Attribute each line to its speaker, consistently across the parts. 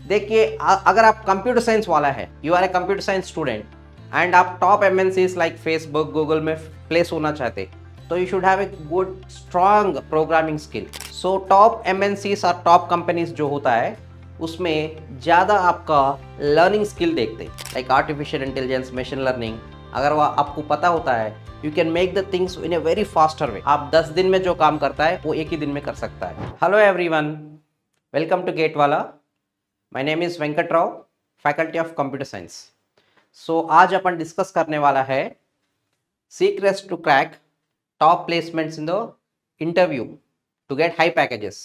Speaker 1: देखिए अगर आप कंप्यूटर साइंस वाला है, you are a computer science student and आप top MNCs like Facebook Google में प्लेस होना चाहते, तो you should have a good strong programming skill. So top MNCs और टॉप कंपनीज जो होता है उसमें ज़्यादा आपका लर्निंग स्किल देखते, like artificial intelligence, machine learning. अगर वह आपको पता होता है, you can make the things in a very faster way. आप 10 दिन में जो काम करता है वो एक ही दिन में कर सकता है। Hello everyone, welcome to gate वाला। My name is Venkat Rao, faculty of computer science. So आज अपन डिस्कस करने वाला है secrets to crack top placements in the interview to get high packages.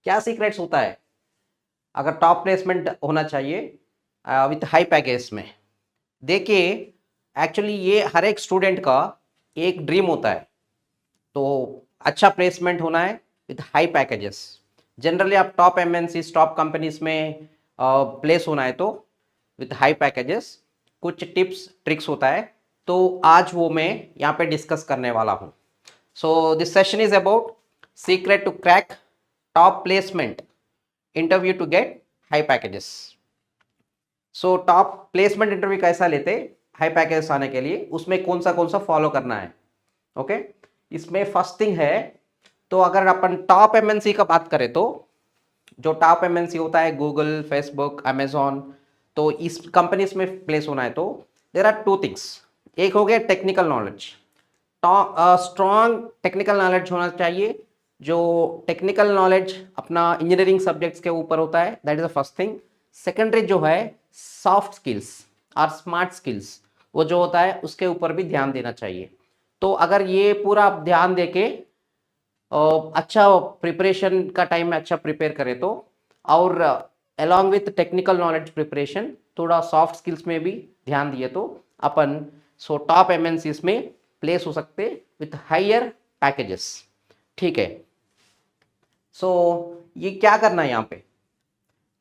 Speaker 1: क्या सीक्रेट्स होता है अगर टॉप प्लेसमेंट होना चाहिए विथ हाई पैकेज में? देखिए एक्चुअली ये हर एक स्टूडेंट का एक ड्रीम होता है, तो अच्छा प्लेसमेंट होना है विथ हाई पैकेजेस। जनरली आप टॉप एमएनसीज, टॉप कंपनीज में प्लेस होना है तो विथ हाई पैकेजेस कुछ टिप्स ट्रिक्स होता है, तो आज वो मैं यहाँ पे डिस्कस करने वाला हूँ। So this session is about secret to crack top placement interview to get high packages. So top placement interview कैसा लेते हाई पैकेजेस आने के लिए, उसमें कौन सा फॉलो करना है। ओके इसमें फर्स्ट थिंग है, तो अगर अपन टॉप एमएनसी का बात करें तो जो टॉप एमएनसी होता है गूगल, फेसबुक, अमेजॉन, तो इस कंपनीज में प्लेस होना है तो देर आर टू थिंग्स। एक हो गया technical knowledge, strong technical knowledge होना चाहिए। जो टेक्निकल नॉलेज अपना इंजीनियरिंग सब्जेक्ट्स के ऊपर होता है, that is the first thing. Secondary जो है सॉफ्ट स्किल्स और स्मार्ट स्किल्स, वो जो होता है उसके ऊपर भी ध्यान देना चाहिए। तो अगर ये पूरा आप ध्यान देके अच्छा प्रिपरेशन का टाइम में अच्छा प्रिपेयर करें तो, और along with technical knowledge preparation थोड़ा सॉफ्ट स्किल्स में भी ध्यान दिए तो अपन सो टॉप एमएनसीज में प्लेस हो सकते विथ हायर पैकेजेस। ठीक है, सो ये क्या करना है यहाँ पे?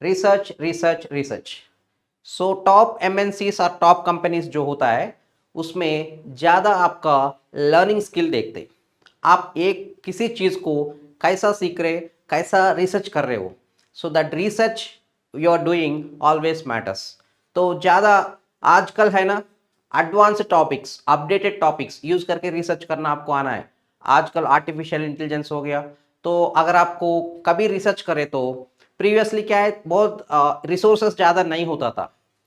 Speaker 1: Research research research. सो टॉप एमएनसीज और टॉप कंपनीज जो होता है उसमें ज़्यादा आपका लर्निंग स्किल देखते, आप एक किसी चीज़ को कैसा सीख रहे, कैसा रिसर्च कर रहे हो। So that research you are doing always matters. तो ज़्यादा आजकल है ना, advance topics, updated topics use करके रिसर्च करना आपको आना है। आजकल आर्टिफिशियल इंटेलिजेंस हो गया, तो अगर आपको कभी रिसर्च करे तो प्रीवियसली क्या है, बहुत रिसोर्सेस ज़्यादा नहीं होता था,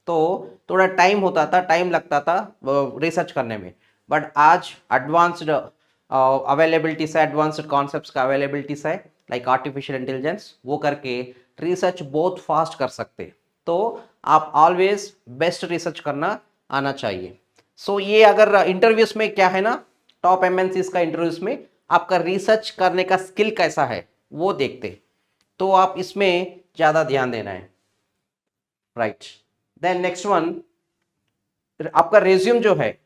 Speaker 1: तो थोड़ा टाइम होता था, टाइम लगता था रिसर्च करने में। बट आज एडवांस्ड अवेलेबिलिटीज है, एडवांस्ड कॉन्सेप्ट्स का अवेलेबिलिटीज है लाइक आर्टिफिशियल इंटेलिजेंस, वो करके रिसर्च बहुत फास्ट कर सकते। तो आप ऑलवेज बेस्ट रिसर्च करना आना चाहिए। सो ये अगर इंटरव्यूज में क्या है ना, टॉप एमएनसीज का इंटरव्यूज में आपका रिसर्च करने का स्किल कैसा है वो देखते, तो आप इसमें ज़्यादा ध्यान देना है। राइट, देन नेक्स्ट वन, आपका रेज्यूम जो है,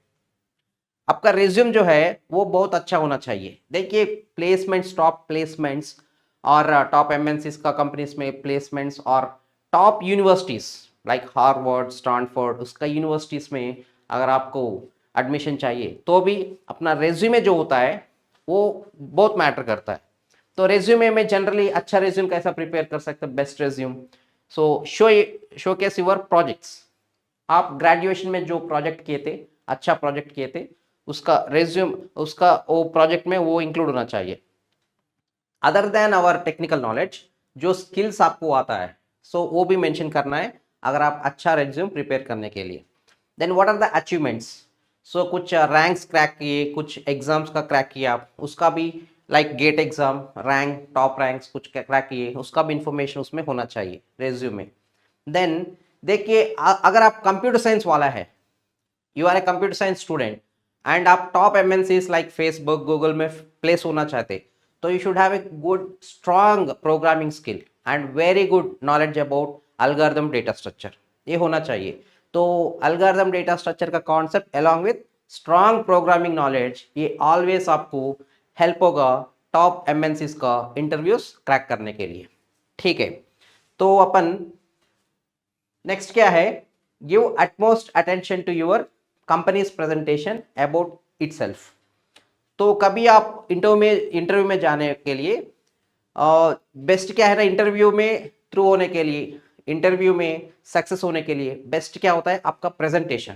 Speaker 1: आपका रिज्यूम जो है वो बहुत अच्छा होना चाहिए। देखिए प्लेसमेंट्स, टॉप प्लेसमेंट्स और टॉप एमएनसीज का कंपनीज में प्लेसमेंट्स और top universities like Harvard, Stanford, उसका यूनिवर्सिटीज में अगर आपको एडमिशन चाहिए तो भी अपना रेज्यूमे जो होता है वो बहुत मैटर करता है। तो रेज्यूमे में जनरली अच्छा रेज्यूम कैसा प्रिपेयर कर सकते हैं? Best resume, so showcase your projects. आप ग्रेजुएशन में जो प्रोजेक्ट किए थे, अच्छा प्रोजेक्ट किए थे, उसका रेज्यूम, उसका वो प्रोजेक्ट में वो इंक्लूड होना चाहिए। Other than our technical knowledge, जो स्किल्स आपको आता है, सो वो भी मेंशन करना है अगर आप अच्छा रेज्यूम प्रिपेयर करने के लिए। Then what are the achievements, so कुछ रैंक्स क्रैक किए, कुछ एग्जाम्स का क्रैक किया आप, उसका भी like get exam rank, top ranks कुछ क्रैक किए, उसका भी इंफॉर्मेशन उसमें होना चाहिए रेज्यूम में। देन देखिए अगर आप कंप्यूटर साइंस वाला है, you are a computer science student and आप top MNCs like Facebook Google में प्लेस होना चाहते, तो you should have a good strong programming skill and very good knowledge about algorithm data structure, ये होना चाहिए। तो एल्गोरिथम डेटा स्ट्रक्चर का concept along with strong programming knowledge, ये ऑलवेज आपको हेल्प होगा टॉप एमएनसीज का इंटरव्यूज क्रैक करने के लिए। ठीक है, तो अपन नेक्स्ट क्या है, give utmost attention to your company's presentation about itself. तो कभी आप इंटरव्यू में जाने के लिए बेस्ट क्या है ना, इंटरव्यू में थ्रू होने के लिए इंटरव्यू में सक्सेस होने के लिए बेस्ट क्या होता है? आपका प्रेजेंटेशन।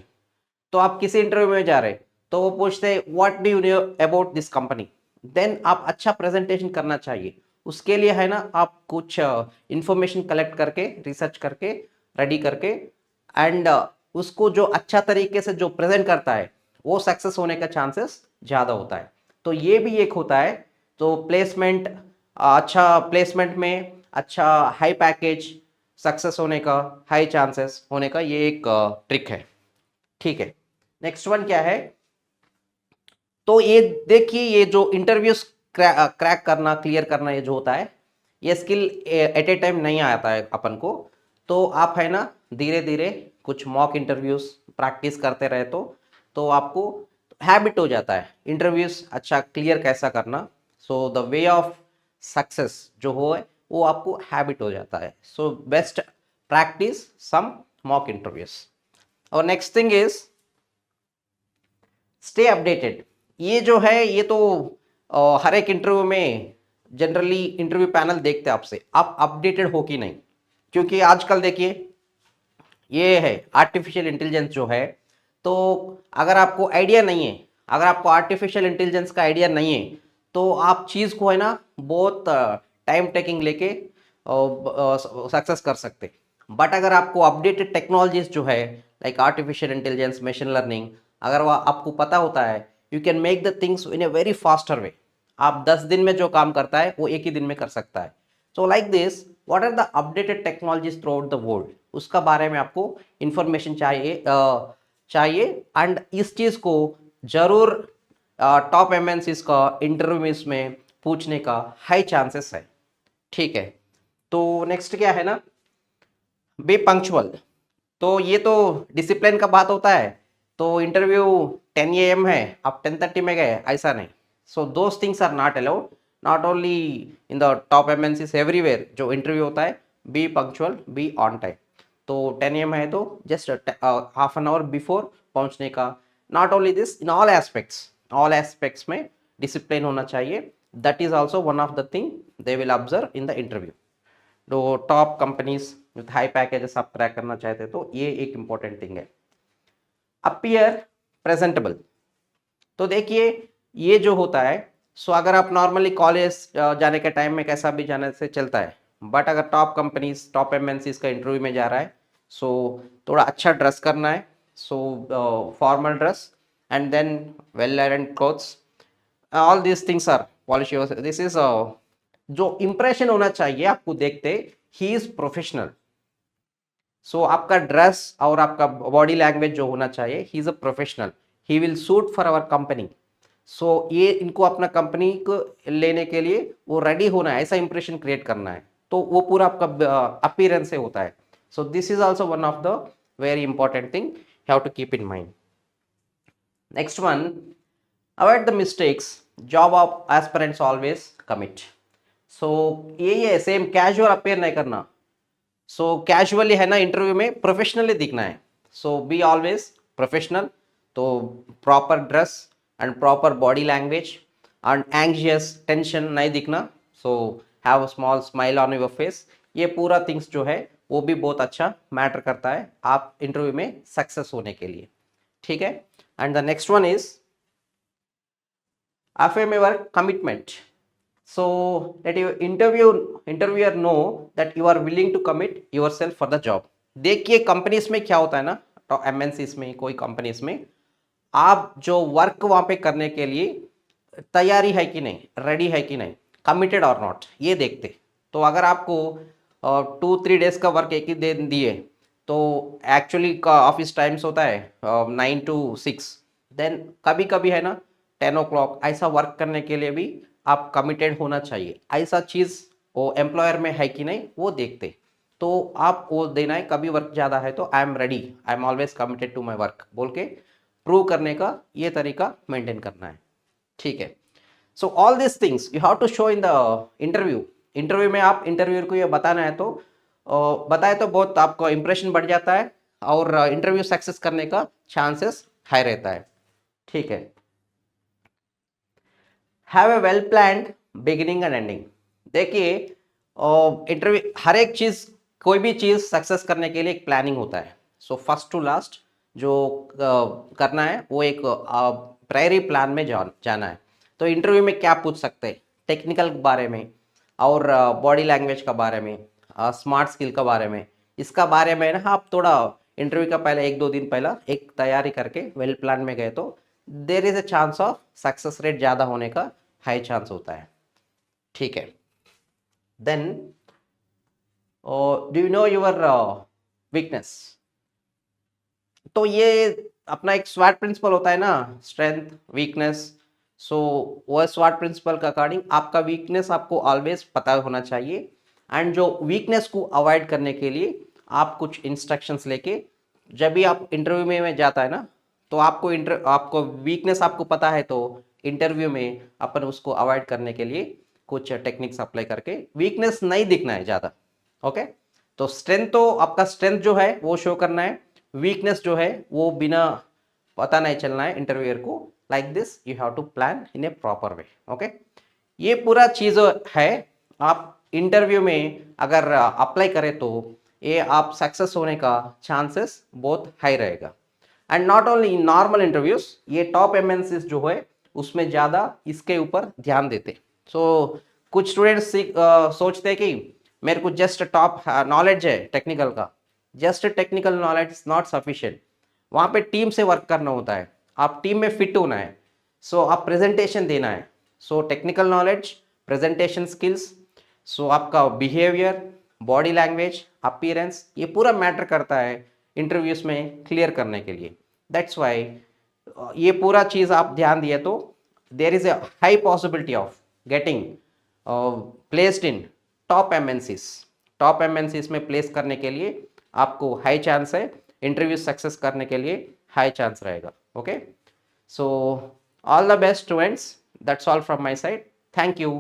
Speaker 1: तो आप किसी इंटरव्यू में जा रहे तो वो पूछते हैं what do you know about this company, then आप अच्छा प्रेजेंटेशन करना चाहिए। उसके लिए है ना, आप कुछ इंफॉर्मेशन कलेक्ट करके, रिसर्च करके, रेडी करके, एंड उसको जो अच्छा तरीके से जो प्रेजेंट करता है वो सक्सेस होने का चांसेस ज़्यादा होता है। तो ये भी एक होता है। तो प्लेसमेंट, अच्छा प्लेसमेंट में अच्छा हाई पैकेज, सक्सेस होने का, हाई चांसेस होने का, ये एक ट्रिक है। ठीक है, नेक्स्ट वन क्या है? तो ये देखिए, ये जो इंटरव्यूज क्रैक करना, क्लियर करना, ये जो होता है, ये स्किल एट ए टाइम नहीं आता है अपन को। तो आप है ना, धीरे धीरे कुछ मॉक इंटरव्यूज प्रैक्टिस करते रहे तो आपको हैबिट हो जाता है इंटरव्यूज अच्छा क्लियर कैसा करना। So the way of success जो हो है वो आपको हैबिट हो जाता है। सो बेस्ट प्रैक्टिस सम मॉक इंटरव्यूज। और next thing is stay updated. ये जो है, ये तो हर एक इंटरव्यू में जनरली इंटरव्यू पैनल देखते हैं आपसे, आप अपडेटेड हो कि नहीं। क्योंकि आजकल देखिए, ये है आर्टिफिशियल इंटेलिजेंस जो है, तो अगर आपको आइडिया नहीं है, अगर आपको आर्टिफिशियल इंटेलिजेंस का आइडिया नहीं है, तो आप चीज़ को है ना बहुत टाइम टेकिंग लेके सक्सेस कर सकते। बट अगर आपको अपडेटेड टेक्नोलॉजीज जो है, like artificial intelligence, machine learning, अगर वो आपको पता होता है, you can make the things in a very faster way. आप 10 दिन में जो काम करता है वो एक ही दिन में कर सकता है। So like this, what are the updated technologies throughout the world, उसका बारे में आपको इंफॉर्मेशन चाहिए। एंड इस चीज़ को जरूर टॉप एमएनसीज का इंटरव्यूज में पूछने का हाई चांसेस है। ठीक है, तो नेक्स्ट क्या है ना, बी पंक्चुअल। तो ये तो डिसिप्लिन का बात होता है। तो इंटरव्यू 10 AM है, आप 10:30 में गए, ऐसा नहीं। So those things are not allowed, not only in the top MNCs, everywhere जो इंटरव्यू होता है, be punctual, be on time. तो 10 AM है तो just half an hour before पहुंचने का। Not only this, in all aspects में discipline होना चाहिए। That is also one of the thing they will observe in the interview. तो top companies with high packages आप crack करना चाहते हैं तो ये एक इंपॉर्टेंट थिंग है। Appear presentable. तो देखिए, ये जो होता है, सो अगर आप नॉर्मली कॉलेज जाने के टाइम में कैसा भी जाने से चलता है, बट अगर टॉप कंपनीज, टॉप एमएनसीज का इंटरव्यू में जा रहा है, सो थोड़ा अच्छा ड्रेस करना है। So formal dress and then well iron clothes, all these things are polish. This is जो इंप्रेशन होना चाहिए आपको देखते, ही इज प्रोफेशनल। सो आपका ड्रेस और आपका बॉडी लैंग्वेज जो होना चाहिए, he is a professional, he will suit for our company. So ये इनको अपना कंपनी को लेने के लिए वो रेडी होना है, ऐसा इंप्रेशन क्रिएट करना है। तो वो पूरा आपका अपीयरेंस से होता है। So this is also one of the very important thing you have to keep in mind. Next one, avoid the mistakes job of aspirants always commit. So यही है, सेम कैजुअल अपेयर नहीं करना। सो casually है ना, interview में professionally दिखना है। So be always professional. तो proper dress and proper body language and anxious tension नहीं दिखना। So have a small smile on your face. ये पूरा थिंग्स जो है वो भी बहुत अच्छा मैटर करता है आप इंटरव्यू में सक्सेस होने के लिए। ठीक है, and the next one is affirm your commitment. So let your interviewer know that you are willing to commit yourself for the job. देखिए कंपनीज में क्या होता है ना, तो एमएनसीज में, कोई कंपनीज में, आप जो वर्क वहां पे करने के लिए तैयारी है कि नहीं, रेडी है कि नहीं, कमिटेड और नॉट, ये देखते। तो अगर आपको 2-3 डेज का वर्क एक ही दिन दिए, तो एक्चुअली का ऑफिस टाइम्स होता है 9 to 6, देन कभी कभी है ना 10 o'clock, ऐसा वर्क करने के लिए भी आप कमिटेड होना चाहिए। ऐसा चीज़ वो एम्प्लॉयर में है कि नहीं वो देखते। तो आप वो देना है, कभी वर्क ज़्यादा है तो I am ready, I am always committed to my work बोल के प्रूव करने का ये तरीका मेंटेन करना है। ठीक है, so all this things you have to show in the interview. Interview में आप इंटरव्यूअर को ये बताना है तो बताए तो बहुत आपका इंप्रेशन बढ़ जाता है और इंटरव्यू सक्सेस करने का चांसेस हाई रहता है। ठीक है, have a well planned beginning and ending. देखिए इंटरव्यू हर एक चीज़ कोई भी चीज़ सक्सेस करने के लिए एक प्लानिंग होता है। सो फर्स्ट टू लास्ट जो करना है वो एक प्रायरी प्लान में जाना है। तो इंटरव्यू में क्या पूछ सकते हैं, टेक्निकल के बारे में और बॉडी लैंग्वेज का बारे में, स्मार्ट स्किल का बारे में, इसका बारे में ना आप थोड़ा इंटरव्यू का पहले 1-2 दिन पहला एक तैयारी करके वेल प्लान में गए तो there is a chance of success rate ज़्यादा होने का हाई चांस होता है। ठीक है, then do you know your weakness. तो ये अपना एक स्वॉट प्रिंसिपल होता है ना, स्ट्रेंथ वीकनेस। सो वो स्वॉट प्रिंसिपल के अकॉर्डिंग आपका वीकनेस आपको ऑलवेज पता होना चाहिए, एंड जो वीकनेस को अवॉइड करने के लिए आप कुछ इंस्ट्रक्शंस लेके जब भी आप इंटरव्यू में जाता है ना, तो आपको वीकनेस आपको पता है, तो इंटरव्यू में अपन उसको अवॉइड करने के लिए कुछ टेक्निक्स अप्लाई करके वीकनेस नहीं दिखना है ज़्यादा। ओके, तो स्ट्रेंथ तो आपका स्ट्रेंथ जो है वो शो करना है, वीकनेस जो है वो बिना पता नहीं चलना है इंटरव्यूअर को। Like this you have to plan in a proper way. Okay, ये पूरा चीज़ है, आप इंटरव्यू में अगर अप्लाई करें तो ये आप सक्सेस होने का चांसेस बहुत हाई रहेगा। And not only in normal interviews, ये टॉप एमएनसीज जो है उसमें ज़्यादा इसके ऊपर ध्यान देते। सो कुछ स्टूडेंट्स सोचते हैं कि मेरे को जस्ट टॉप नॉलेज है टेक्निकल का, just technical knowledge is not sufficient. वहाँ पे टीम से वर्क करना होता है, आप टीम में फिट होना है, सो आप प्रेजेंटेशन देना है। So technical knowledge, presentation skills, so आपका बिहेवियर, बॉडी लैंग्वेज, अपीयरेंस, ये पूरा मैटर करता है इंटरव्यूज में क्लियर करने के लिए। दैट्स वाई ये पूरा चीज़ आप ध्यान दिए तो there is a high possibility of getting placed in top MNCs. Top MNCs में प्लेस करने के लिए आपको हाई चांस है, इंटरव्यू सक्सेस करने के लिए हाई चांस रहेगा। Okay, so all the best students, that's all from my side, thank you.